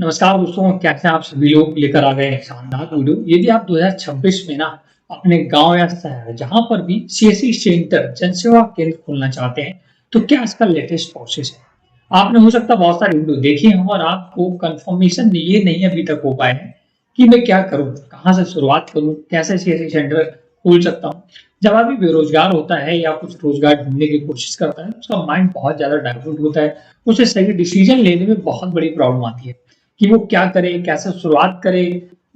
नमस्कार दोस्तों, कैसे हैं आप सभी लोग। लेकर आ गए हैं शानदार वीडियो। यदि आप 2026 में ना अपने गांव या शहर जहां पर भी सीएससी सेंटर जनसेवा केंद्र खोलना चाहते हैं, तो क्या इसका लेटेस्ट प्रोसेस है। आपने हो सकता है बहुत सारे वीडियो देखे हों और आपको कंफर्मेशन ये नहीं अभी तक हो पाया है कि मैं क्या करूं, कहां से शुरुआत करूं, कैसे सीएससी सेंटर खोल सकता हूं। जब आदमी बेरोजगार होता है या कुछ रोजगार ढूंढने की कोशिश करता है, उसका माइंड बहुत ज्यादा डाइवर्ट होता है। उसे सही डिसीजन लेने में बहुत बड़ी प्रॉब्लम आती है कि वो क्या करे, कैसे शुरुआत करे,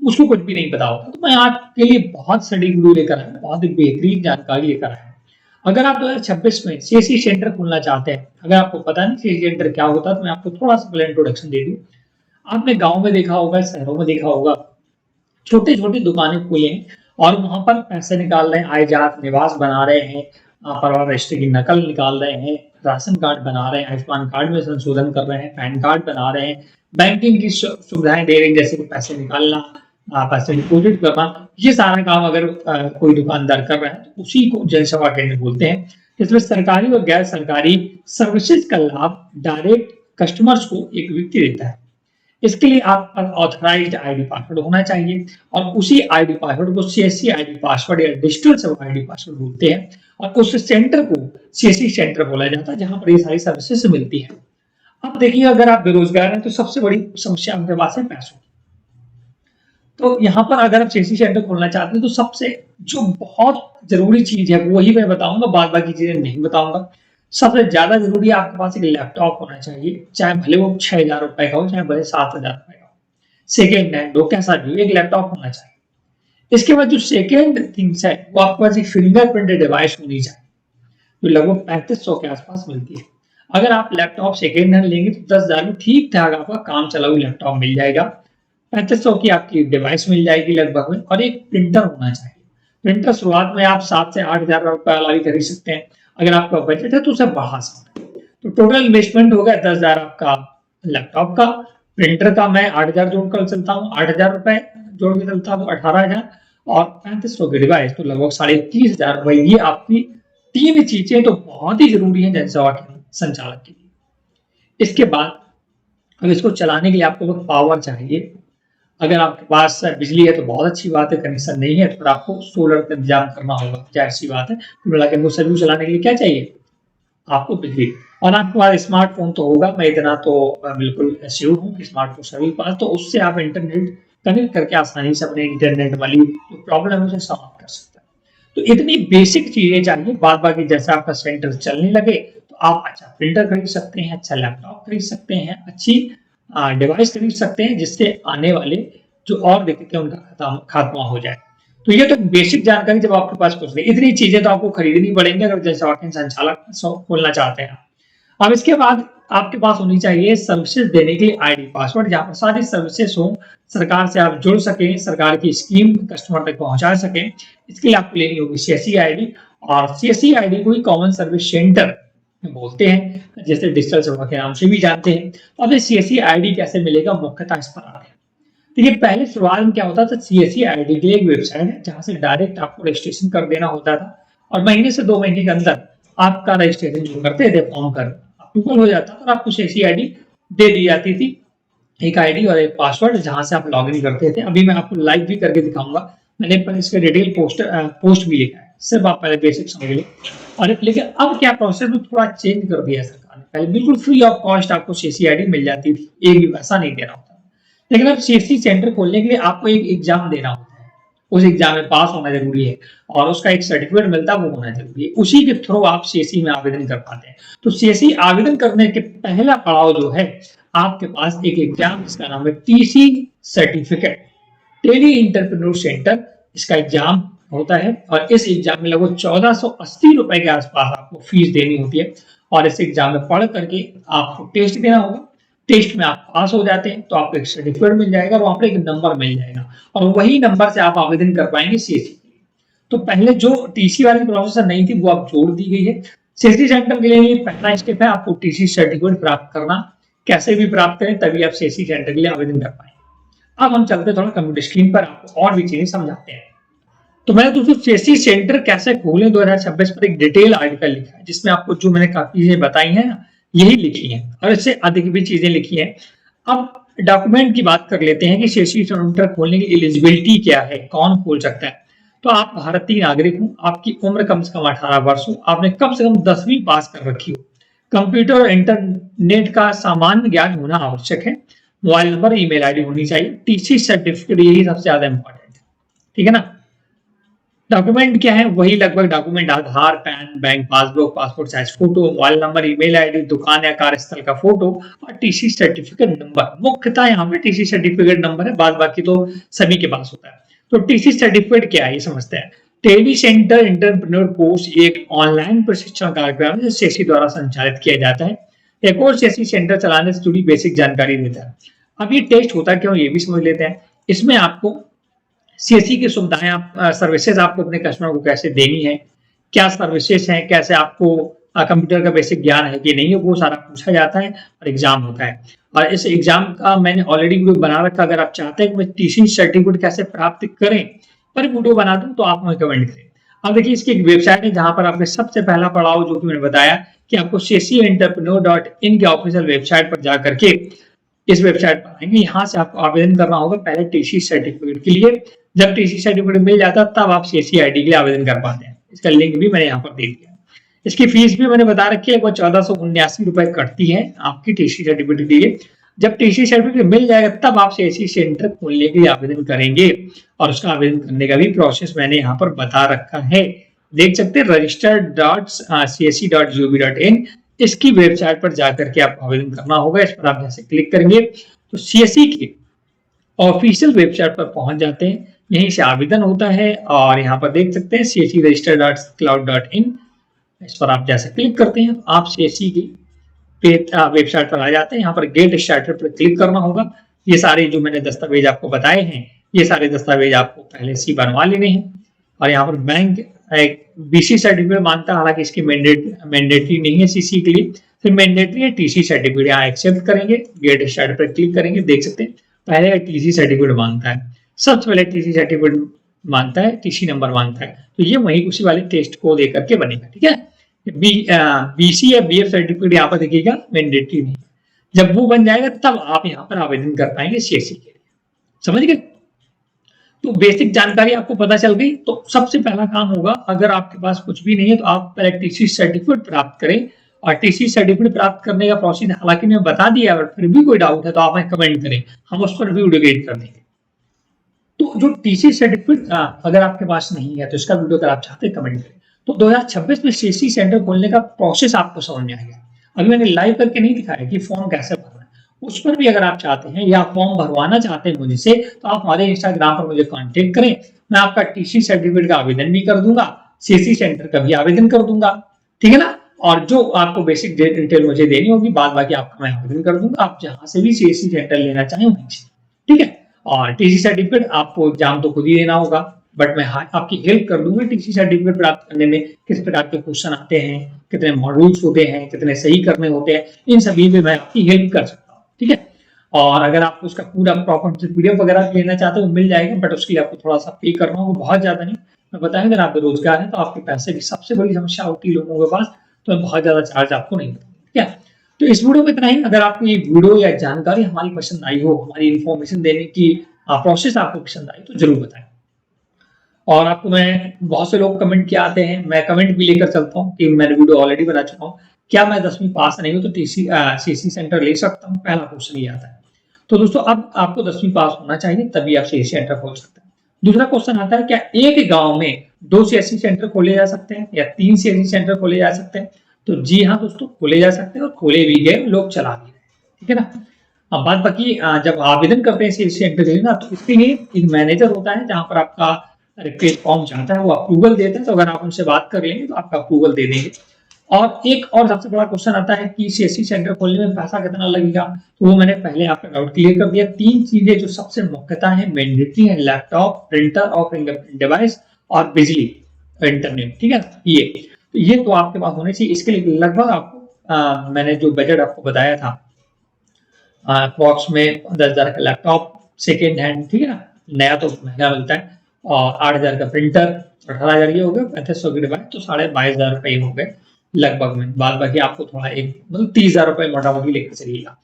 उसको कुछ भी नहीं पता होता। तो मैं आपके लिए बहुत सटीक वीडियो लेकर आया, बहुत ही बेहतरीन जानकारी लेकर आया। अगर आप 2026 में सीएससी सेंटर खोलना चाहते हैं, अगर आपको पता नहीं सीएससी सेंटर क्या होता है, तो मैं आपको थोड़ा सा पहले इंट्रोडक्शन दे दूं। आपने गांव में देखा होगा, शहरों में देखा होगा, छोटे छोटे दुकानें खुले हैं और वहां पर पैसे निकाल रहे हैं, आय जात निवास बना रहे हैं, परिवार रजिस्ट्री की नकल निकाल रहे हैं, राशन कार्ड बना रहे हैं, आयुष्मान कार्ड में संशोधन कर रहे हैं, पैन कार्ड बना रहे हैं, बैंकिंग की सुविधाएं दे रहे हैं, जैसे कि पैसे निकालना, पैसे डिपोजिट करना। ये सारा काम अगर कोई दुकानदार कर रहा है तो उसी को जनसेवा केंद्र बोलते हैं। इसमें सरकारी और गैर सरकारी सर्विसेज का लाभ डायरेक्ट कस्टमर्स को एक व्यक्ति देता है। इसके लिए आप पर ऑथराइज्ड आईडी पासवर्ड होना चाहिए और उसी आईडी पासवर्ड को सीएससी आईडी पासवर्ड या डिजिटल सेवा आईडी पासवर्ड बोलते हैं। और उस सेंटर को सीएससी सेंटर बोला जाता है, जहां पर ये सारी सर्विसेज मिलती है। अब देखिए, अगर आप बेरोजगार हैं तो सबसे बड़ी समस्या आपके पास है पैसों। तो यहाँ पर अगर आप सीएससी सेंटर खोलना चाहते हैं तो सबसे जो बहुत जरूरी चीज है वही मैं बताऊंगा, बाद बाकी चीजें नहीं बताऊंगा। सबसे ज्यादा जरूरी है आपके पास एक लैपटॉप होना चाहिए, चाहे भले वो 6,000 रुपए का हो, चाहे भले 7,000 रुपए का हो, सेकेंड हैंड हो, कैसा भी, एक लैपटॉप होना चाहिए। इसके बाद जो सेकेंड थिंग्स है, वो आपके पास एक फिंगरप्रिंट डिवाइस होनी चाहिए, जो लगभग 3500 के आसपास मिलती है। अगर आप लैपटॉप सेकेंड हैंड लेंगे तो 10,000 में ठीक ठाक आपका काम चला हुआ लैपटॉप मिल जाएगा। 3500 की आपकी डिवाइस मिल जाएगी लगभग में, और एक प्रिंटर होना चाहिए। प्रिंटर शुरुआत में आप 7 से 8,000 रुपए वाला भी खरीद सकते हैं। अगर आपका बजट है तो उसे बढ़ा सकते हैं। तो टोटल इन्वेस्टमेंट हो गया 10,000 आपका लैपटॉप का। प्रिंटर का मैं 8,000 जोड़कर चलता हूँ, 8,000 रुपए जोड़ के चलता हूँ, 18,000, और 3500 की डिवाइस तो लगभग 30,500 रुपए। ये आपकी तीन चीजें तो बहुत ही जरूरी है जनसेवा के संचालक के लिए। इसके बाद अब इसको चलाने के लिए आपको पावर चाहिए। अगर आपके पास बिजली है तो बहुत अच्छी बात है, कनेक्शन नहीं है तो फिर आपको सोलर का इंतजाम करना होगा, जाहिर सी बात है। तो सभी चलाने के लिए क्या चाहिए, आपको बिजली। और आपके पास स्मार्टफोन तो होगा, मैं इतना तो बिल्कुल श्योर हूँ कि स्मार्टफोन सभी के पास, तो उससे आप इंटरनेट कनेक्ट करके आसानी से अपने इंटरनेट वाली जो प्रॉब्लम है उसे समाप्त कर सकते हैं। तो इतनी बेसिक चीजें चाहिए। बाद बाकी जैसे आपका सेंटर चलने लगे तो आप अच्छा प्रिंटर खरीद सकते हैं, अच्छा लैपटॉप खरीद सकते हैं, अच्छी डिवाइस खरीद सकते हैं, जिससे आने वाले जो और दिक्कतें उनका खात्मा हो जाए। तो ये तो बेसिक जानकारी, जब आपके पास कुछ नहीं, इतनी चीजें तो आपको खरीदनी पड़ेंगी अगर जैसे वाकई संचालक खोलना चाहते हैं। अब इसके बाद आपके पास होनी चाहिए सर्विसेज देने के लिए आईडी पासवर्ड, जहां पर सारी सर्विसेज हो, सरकार से आप जुड़ सकें, सरकार की स्कीम कस्टमर तक पहुंचा सकें। इसके लिए आपको लेनी होगी सीएससी आईडी, और सीएससी आईडी को ही कॉमन सर्विस सेंटर बोलते हैं, जैसे डिजिटल सेवा के नाम से भी जानते हैं। तो अब सीएससी आईडी कैसे मिलेगा, मुख्यतः इस पर आ रहे हैं। देखिए, पहले शुरुआत में क्या होता था, सीएससी आईडी के लिए एक वेबसाइट है जहां से डायरेक्ट आपको रजिस्ट्रेशन कर देना होता था, और महीने से 2 महीने के अंदर आपका रजिस्ट्रेशन जो करते थे फॉर्म कर अप्रूवल हो जाता था और आपको सीएससी आईडी दे दी जाती थी, एक आईडी और एक पासवर्ड, जहां से आप लॉग इन करते थे। अभी मैं आपको लाइव भी करके दिखाऊंगा, मैंने पर इसका डिटेल पोस्ट भी लिखा है, सिर्फ आप पहले बेसिक समझ लीजिए। और लेकिन अब क्या प्रोसेस में थोड़ा चेंज कर दिया है सरकार ने। पहले बिल्कुल फ्री ऑफ कॉस्ट आपको सीएससी आईडी मिल जाती थी, एक भी पैसा नहीं देना होता, लेकिन अब सीएससी सेंटर खोलने के लिए आपको एक एग्जाम देना होता है। उस एग्जाम में पास होना जरूरी है और उसका एक सर्टिफिकेट मिलता है, वो होना जरूरी है। उसी के थ्रू आप सीएससी में आवेदन कर पाते हैं। तो सीएससी आवेदन करने के पहला पड़ाव जो है, आपके पास एक एग्जाम जिसका नाम है TC certificate, tele entrepreneur centre, इसका एग्जाम होता है। और इस एग्जाम में लगभग 1480 रुपए के आसपास आपको फीस देनी होती है, और इस एग्जाम में पढ़ करके आपको टेस्ट देना होगा। टेस्ट में आप पास हो जाते हैं तो आपको एक सर्टिफिकेट मिल जाएगा, वहां पर एक नंबर मिल जाएगा, और वही नंबर से आप आवेदन कर पाएंगे सीएससी के लिए। तो पहले जो टीसी वाली प्रोसेस नहीं थी वो अब जोड़ दी गई है। सीएससी सेंटर के लिए पहला स्टेप है आपको टीसी सर्टिफिकेट प्राप्त करना। कैसे भी प्राप्त करें तभी आप सीएससी सेंटर के लिए आवेदन कर पाएंगे। अब हम चलते थोड़ा कंप्यूटर स्क्रीन पर, आपको और भी चीजें समझाते हैं। तो मैंने दोस्तों सीएससी सेंटर कैसे खोलें 2026 पर एक डिटेल आर्टिकल लिखा है, जिसमें आपको जो मैंने काफी चीजें बताई हैं यही लिखी है, और इससे अधिक भी चीजें लिखी है। अब डॉक्यूमेंट की बात कर लेते हैं कि सीएससी सेंटर खोलने की एलिजिबिलिटी क्या है, कौन खोल सकता है। तो आप भारतीय नागरिक हो, आपकी उम्र कम से कम 18 वर्ष हो, आपने कम से कम 10वीं पास कर रखी हो, कंप्यूटर और इंटरनेट का सामान्य ज्ञान होना आवश्यक है, मोबाइल नंबर, ईमेल आईडी होनी चाहिए, टीसी सर्टिफिकेट, यही सबसे ज्यादा इंपॉर्टेंट है। ठीक है ना। डॉक्यूमेंट क्या है, वही लगभग document Aadhaar, PAN, bank passbook, passport size photo, mobile number, email ID, दुकान या कार्यस्थल का फोटो और टीसी सर्टिफिकेट नंबर। मुख्यतः यहाँ पे टीसी सर्टिफिकेट नंबर है, बाद बाकी तो सभी के पास होता है। तो टीसी सर्टिफिकेट क्या है ये समझते हैं। टेली सेंटर एंटरप्रेन्योर कोर्स एक ऑनलाइन प्रशिक्षण कार्यक्रम है, सीएससी द्वारा संचालित किया जाता है। एक और सीएससी सेंटर चलाने से जुड़ी बेसिक जानकारी देता है। अब ये टेस्ट होता क्यों, ये भी समझ लेते हैं। इसमें आपको सीएससी की सुविधाएं, आप सर्विसेज आपको अपने कस्टमर को कैसे देनी है, क्या सर्विसेज हैं, कैसे आपको कंप्यूटर का बेसिक ज्ञान है कि नहीं है, वो सारा पूछा जाता है और एग्जाम होता है। और इस एग्जाम का मैंने ऑलरेडी वीडियो बना रखा, अगर आप चाहते हैं कि मैं टीसी सर्टिफिकेट कैसे प्राप्त करें पर वीडियो बना दूं तो आप हमें कमेंट करें। अब देखिए इसकी एक वेबसाइट है जहां पर आपने सबसे पहला पड़ाव जो कि मैंने बताया कि आपको csentrepreneur.in के ऑफिशियल वेबसाइट पर जाकर के इस वेबसाइट पर आएंगे, यहाँ से आपको आवेदन करना होगा पहले टीसी सर्टिफिकेट के लिए। जब टीसी सर्टिफिकेट मिल जाता है तब आप सीएससी आईडी के लिए आवेदन कर पाते हैं। इसका लिंक भी मैंने यहाँ पर दे दिया। इसकी फीस भी मैंने बता रखी है, वो 1479 रुपए कटती है आपकी टीसी सर्टिफिकेट के लिए। जब टीसी सर्टिफिकेट मिल जाएगा तब आप सीएससी सेंटर खोलने के लिए आवेदन करेंगे और उसका आवेदन करने का भी प्रोसेस मैंने यहाँ पर बता रखा है। देख सकते हैं register.csc.gov.in, इसकी वेबसाइट पर जाकर के आप आवेदन करना होगा। इस पर आप जैसे क्लिक करेंगे तो सीएससी की ऑफिशियल वेबसाइट पर पहुंच जाते हैं, यहीं से आवेदन होता है और यहाँ पर देख सकते हैं cscregister.cloud.in, इस पर आप जैसे क्लिक करते हैं आप सीएससी की वेबसाइट पर आ जाते हैं। यहाँ पर गेट स्टार्टेड पर क्लिक करना होगा। ये सारे जो मैंने दस्तावेज आपको बताए हैं, ये सारे दस्तावेज आपको पहले से बनवा लेने हैं। और यहाँ पर बैंक बीसी सर्टिफिकेट मांगता है, हालांकि इसकी मैंडेटरी नहीं है सीसी के लिए, फिर मैंडेटरी है टीसी सर्टिफिकेट। यहाँ एक्सेप्ट करेंगे, गेट स्टार्ट पर क्लिक करेंगे, देख सकते हैं पहले टीसी सर्टिफिकेट मांगता है, सबसे पहले टीसी सर्टिफिकेट मांगता है, टीसी नंबर मांगता है, तो ये वही उसी वाले टेस्ट को देकर के बनेगा। ठीक है। बीसी या बीएफ सर्टिफिकेट यहाँ पर देखिएगा मैंडेटरी नहीं, जब वो बन जाएगा तब आप यहाँ पर आवेदन कर पाएंगे सीएससी के लिए। समझ गए। तो बेसिक जानकारी आपको पता चल गई। तो सबसे पहला काम होगा, अगर आपके पास कुछ भी नहीं है तो आप पहले टीसी सर्टिफिकेट प्राप्त करें। और टीसी सर्टिफिकेट प्राप्त करने का प्रोसेस हालांकि मैं बता दिया, अगर फिर भी कोई डाउट है तो आप हमें कमेंट करें, हम उस पर भी वीडियो क्रिएट कर देंगे। तो जो टीसी सर्टिफिकेट अगर आपके पास नहीं है तो इसका वीडियो अगर आप चाहते हैं कमेंट करें। तो 2026 में सीएससी सेंटर खोलने का प्रोसेस आपको समझ में आएगा। अभी मैंने लाइव करके नहीं दिखाया कि फॉर्म कैसे भरना है, उस पर भी अगर आप चाहते हैं या फॉर्म भरवाना चाहते हैं मुझसे तो आप हमारे इंस्टाग्राम पर मुझे कांटेक्ट करें, मैं आपका टीसी सर्टिफिकेट का आवेदन भी कर दूंगा, सीएससी सेंटर का भी आवेदन कर दूंगा। ठीक है ना। और जो आपको बेसिक डिटेल मुझे देनी होगी, बाद बाकी आपका मैं आवेदन कर दूंगा, आप जहां से भी सीएससी सेंटर लेना चाहें वहीं से। ठीक है। और टीसी सर्टिफिकेट आपको एग्जाम तो खुद ही देना होगा, बट मैं आपकी हेल्प कर दूंगा टीसी सर्टिफिकेट प्राप्त करने में। किस प्रकार के क्वेश्चन आते हैं, कितने मॉड्यूल्स होते हैं, कितने सही करने होते हैं, इन सभी में मैं आपकी हेल्प कर सकता हूँ। ठीक है। और अगर आप उसका पूरा प्रॉपर पीडीएफ वगैरह लेना चाहते हो मिल जाएगा, बट उसके लिए आपको थोड़ा सा पे करना होगा, बहुत ज्यादा नहीं। मैं बताया अगर आप बेरोजगार हैं तो आपके पैसे की सबसे बड़ी समस्या होती है लोगों के पास, तो मैं बहुत ज्यादा चार्ज आपको नहीं दूंगा। ठीक है। तो इस वीडियो में इतना ही। अगर आपको ये वीडियो या जानकारी हमारी पसंद आई हो, हमारी इन्फॉर्मेशन देने की प्रोसेस आपको पसंद आई तो जरूर बताएं। और आपको मैं बहुत से लोग कमेंट किए आते हैं, मैं कमेंट भी लेकर चलता हूँ कि मैंने वीडियो ऑलरेडी बना चुका हूँ, क्या मैं 10वीं पास नहीं हूँ तो सीएससी सेंटर ले सकता हूँ, पहला क्वेश्चन ये आता है। तो दोस्तों अब आपको 10वीं पास होना चाहिए तभी आप सीएससी सेंटर खोल सकते हैं। दूसरा क्वेश्चन आता है, क्या एक गांव में 2 सीएससी सेंटर खोले जा सकते हैं या 3 सीएससी सेंटर खोले जा सकते हैं? तो जी हाँ दोस्तों, खोले जा सकते हैं और खोले भी गए, लोग चला भी रहे। ठीक है ना। अब बात बाकी जब आवेदन करते हैं सीएससी सेंटर के लिए ना, तो इसके लिए एक मैनेजर होता है जहां पर आपका रिक्वेस्ट फॉर्म चाहता है, वो अप्रूवल देते हैं। तो अगर आप उनसे बात कर लेंगे तो आपका अप्रूवल दे देंगे। और एक और सबसे बड़ा क्वेश्चन आता है कि सीएससी सेंटर खोलने में पैसा कितना लगेगा, तो वो मैंने पहले आपका डाउट क्लियर कर दिया। 3 चीजें जो सबसे मुख्यतः है, मैंडेटरी है, लैपटॉप, प्रिंटर और फिंगरप्रिंट डिवाइस और बिजली, इंटरनेट। ठीक है। ये तो आपके पास होने चाहिए। इसके लिए लगभग आपको मैंने जो बजट आपको बताया था, बॉक्स में 10,000 का लैपटॉप सेकेंड हैंड, ठीक है ना, नया तो महंगा मिलता है, और 8,000 का प्रिंटर, 18,000 ये हो गया, 3500 की डिवाइस, तो 22,500 रुपये हो गए लगभग में। बाद बाकी आपको थोड़ा एक मतलब 30,000 रुपये मोटा मोटी लेकर चलिएगा।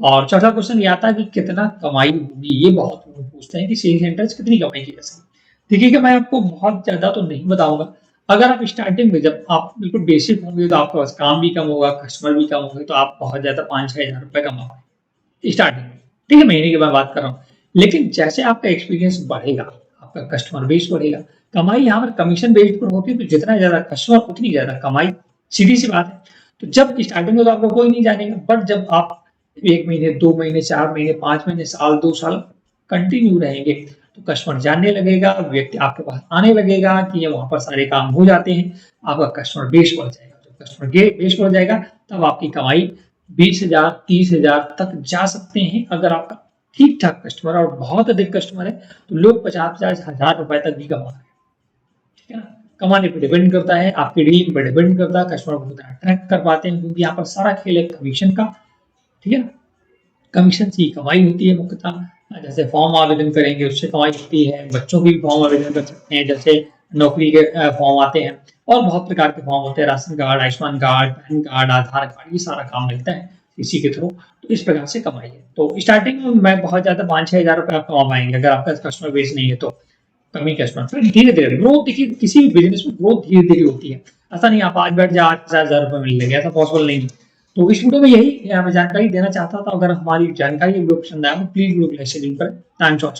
और चौथा क्वेश्चन ये आता है कि कितना कमाई होगी, ये बहुत लोग पूछते हैं कि सेल सेंटर से कितनी कमाई की जा सकती है। देखिए कि मैं आपको बहुत ज्यादा तो नहीं बताऊंगा। अगर आप स्टार्टिंग में जब आप बिल्कुल बेसिक होंगे तो आपके पास काम भी कम होगा, कस्टमर भी कम होंगे, तो आप बहुत ज्यादा 5-6 हज़ार रुपए कमा पाएंगे स्टार्टिंग में। ठीक है, महीने की मैं बात कर रहा हूँ। लेकिन जैसे आपका एक्सपीरियंस बढ़ेगा, आपका कस्टमर बेस बढ़ेगा, कमाई यहाँ पर कमीशन बेस्ड पर होती है, तो जितना ज्यादा कस्टमर उतनी ज्यादा कमाई, सीधी सी बात है। तो जब स्टार्टिंग में तो आपको कोई नहीं जानेगा, बट जब आप 1 महीने, 2 महीने, 4 महीने, 5 महीने, साल, 2 साल कंटिन्यू रहेंगे, तो कस्टमर जानने लगेगा, व्यक्ति आपके पास आने लगेगा कि ये वहां पर सारे काम हो जाते हैं, आपका कस्टमर बेस बढ़ जाएगा। जब कस्टमर बेस बढ़ जाएगा, तब आपकी कमाई 20,000, 30,000 तक जा सकते हैं। अगर आपका ठीक ठाक कस्टमर और बहुत अधिक कस्टमर है, तो लोग 50-50 हज़ार रुपए तक भी कमा रहे हैं। ठीक है ना, कमाने पर डिपेंड करता है, आपकी डीलिंग पर डिपेंड करता है, कस्टमर को कितना अट्रैक्ट कर पाते हैं, क्योंकि यहाँ पर सारा खेल है कमीशन का। ठीक है ना, कमीशन से ही कमाई होती है मुख्यतः। जैसे फॉर्म आवेदन करेंगे उससे कमाई होती है, बच्चों की भी फॉर्म आवेदन कर सकते हैं, जैसे नौकरी के फॉर्म आते हैं, और बहुत प्रकार के फॉर्म होते हैं, ration card, Ayushman card, PAN card, Aadhaar card, ये सारा काम मिलता है इसी के थ्रू। तो इस प्रकार से कमाई है। तो स्टार्टिंग में मैं बहुत ज्यादा 5-6 हज़ार रुपए आप कमा पाएंगे अगर आपका कस्टमर बेस नहीं है तो। कमी कस्टमर फिर धीरे धीरे ग्रोथ, देखिए किसी भी बिजनेस में ग्रोथ धीरे धीरे होती है। ऐसा नहीं आप आज बैठ जाए 8,000 रुपए मिल लेंगे, ऐसा पॉसिबल नहीं है। तो इस वीडियो में यही मैं जानकारी देना चाहता था। अगर हमारी जानकारी वीडियो पसंद आया तो प्लीज वीडियो को लाइक शेयर करें। Thanks for